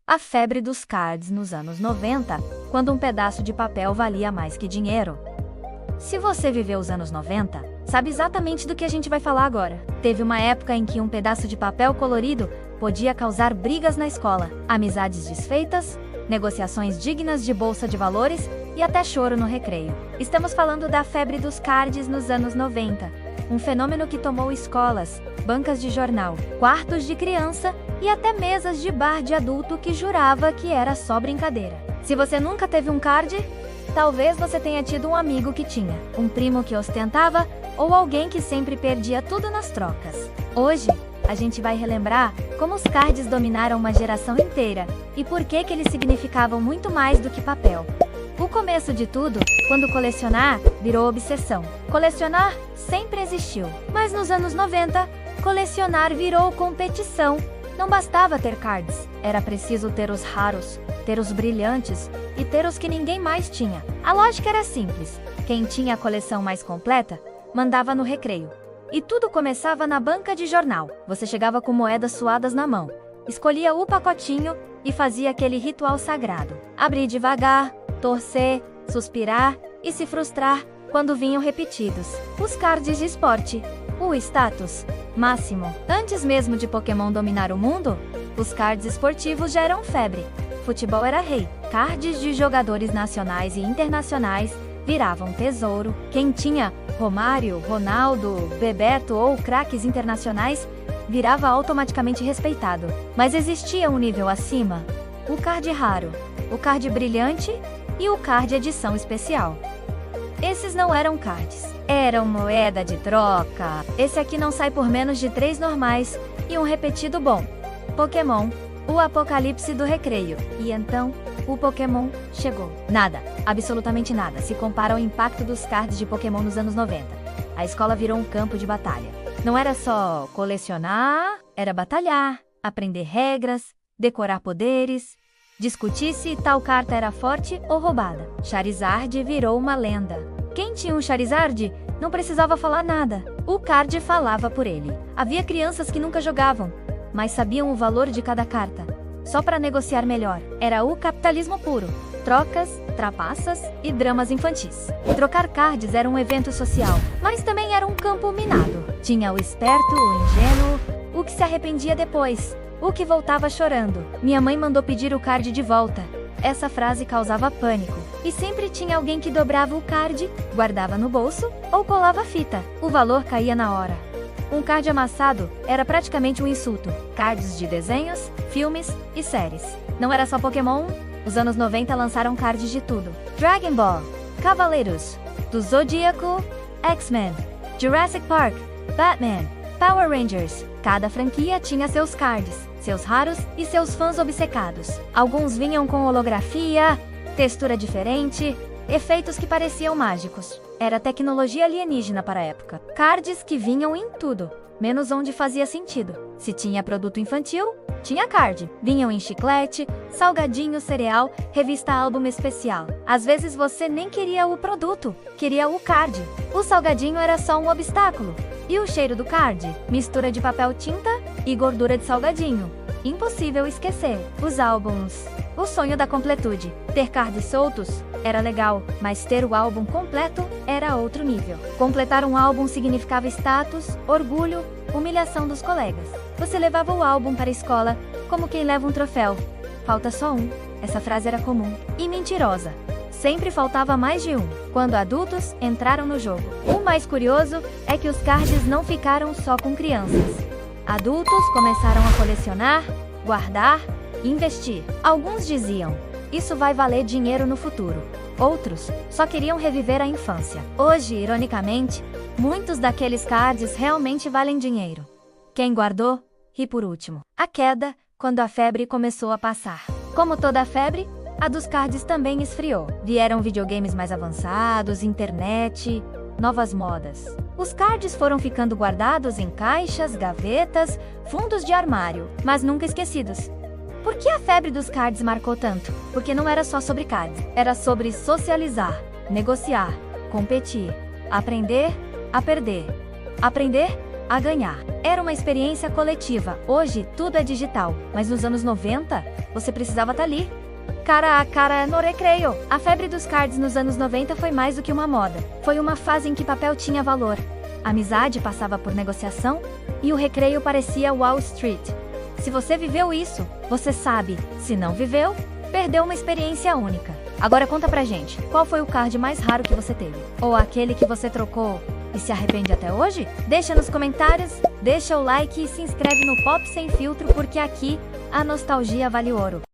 A febre dos cards nos anos 90, quando um pedaço de papel valia mais que dinheiro. Se você viveu os anos 90, sabe exatamente do que a gente vai falar agora. Teve uma época em que um pedaço de papel colorido podia causar brigas na escola, amizades desfeitas, negociações dignas de bolsa de valores e até choro no recreio. Estamos falando da febre dos cards nos anos 90, um fenômeno que tomou escolas, bancas de jornal, quartos de criança e até mesas de bar de adulto que jurava que era só brincadeira. Se você nunca teve um card, talvez você tenha tido um amigo que tinha, um primo que ostentava ou alguém que sempre perdia tudo nas trocas. Hoje, a gente vai relembrar como os cards dominaram uma geração inteira e por que eles significavam muito mais do que papel. O começo de tudo, quando colecionar virou obsessão. Colecionar sempre existiu, mas nos anos 90, colecionar virou competição. Não bastava ter cards, era preciso ter os raros, ter os brilhantes e ter os que ninguém mais tinha. A lógica era simples: quem tinha a coleção mais completa, mandava no recreio. E tudo começava na banca de jornal. Você chegava com moedas suadas na mão, escolhia o pacotinho e fazia aquele ritual sagrado. Abrir devagar, torcer, suspirar e se frustrar quando vinham repetidos. Os cards de esporte. O status máximo. Antes mesmo de Pokémon dominar o mundo, os cards esportivos já eram febre. Futebol era rei. Cards de jogadores nacionais e internacionais viravam tesouro. Quem tinha Romário, Ronaldo, Bebeto ou craques internacionais virava automaticamente respeitado. Mas existia um nível acima: o card raro, o card brilhante e o card edição especial. Esses não eram cards, eram moeda de troca. Esse aqui não sai por menos de 3 normais e um repetido bom. Pokémon, o apocalipse do recreio. E então, o Pokémon chegou. Nada, absolutamente nada, se compara ao impacto dos cards de Pokémon nos anos 90. A escola virou um campo de batalha. Não era só colecionar, era batalhar, aprender regras, decorar poderes, discutir se tal carta era forte ou roubada. Charizard virou uma lenda. Quem tinha um Charizard não precisava falar nada. O card falava por ele. Havia crianças que nunca jogavam, mas sabiam o valor de cada carta, só para negociar melhor. Era o capitalismo puro. Trocas, trapaças e dramas infantis. Trocar cards era um evento social, mas também era um campo minado. Tinha o esperto, o ingênuo, o que se arrependia depois, o que voltava chorando. Minha mãe mandou pedir o card de volta. Essa frase causava pânico. E sempre tinha alguém que dobrava o card, guardava no bolso ou colava a fita. O valor caía na hora. Um card amassado era praticamente um insulto. Cards de desenhos, filmes e séries. Não era só Pokémon, os anos 90 lançaram cards de tudo. Dragon Ball, Cavaleiros do Zodíaco, X-Men, Jurassic Park, Batman, Power Rangers. Cada franquia tinha seus cards, seus raros e seus fãs obcecados. Alguns vinham com holografia, textura diferente, efeitos que pareciam mágicos. Era tecnologia alienígena para a época. Cards que vinham em tudo, menos onde fazia sentido. Se tinha produto infantil, tinha card. Vinham em chiclete, salgadinho, cereal, revista álbum especial. Às vezes você nem queria o produto, queria o card. O salgadinho era só um obstáculo. E o cheiro do card? Mistura de papel tinta e gordura de salgadinho. Impossível esquecer. Os álbuns. O sonho da completude. Ter cards soltos era legal, mas ter o álbum completo era outro nível. Completar um álbum significava status, orgulho, humilhação dos colegas. Você levava o álbum para a escola como quem leva um troféu. Falta só um. Essa frase era comum e mentirosa. Sempre faltava mais de um. Quando adultos entraram no jogo. O mais curioso é que os cards não ficaram só com crianças. Adultos começaram a colecionar, guardar, investir. Alguns diziam: isso vai valer dinheiro no futuro. Outros só queriam reviver a infância. Hoje, ironicamente, muitos daqueles cards realmente valem dinheiro. Quem guardou, ri por último. A queda, quando a febre começou a passar. Como toda febre, a dos cards também esfriou. Vieram videogames mais avançados, internet, novas modas. Os cards foram ficando guardados em caixas, gavetas, fundos de armário, mas nunca esquecidos. Por que a febre dos cards marcou tanto? Porque não era só sobre cards, era sobre socializar, negociar, competir, aprender a perder, aprender a ganhar. Era uma experiência coletiva. Hoje, tudo é digital. Mas nos anos 90, você precisava estar ali, cara a cara no recreio. A febre dos cards nos anos 90 foi mais do que uma moda. Foi uma fase em que papel tinha valor. A amizade passava por negociação e o recreio parecia Wall Street. Se você viveu isso, você sabe. Se não viveu, perdeu uma experiência única. Agora conta pra gente, qual foi o card mais raro que você teve? Ou aquele que você trocou e se arrepende até hoje? Deixa nos comentários, deixa o like e se inscreve no Pop Sem Filtro porque aqui a nostalgia vale ouro.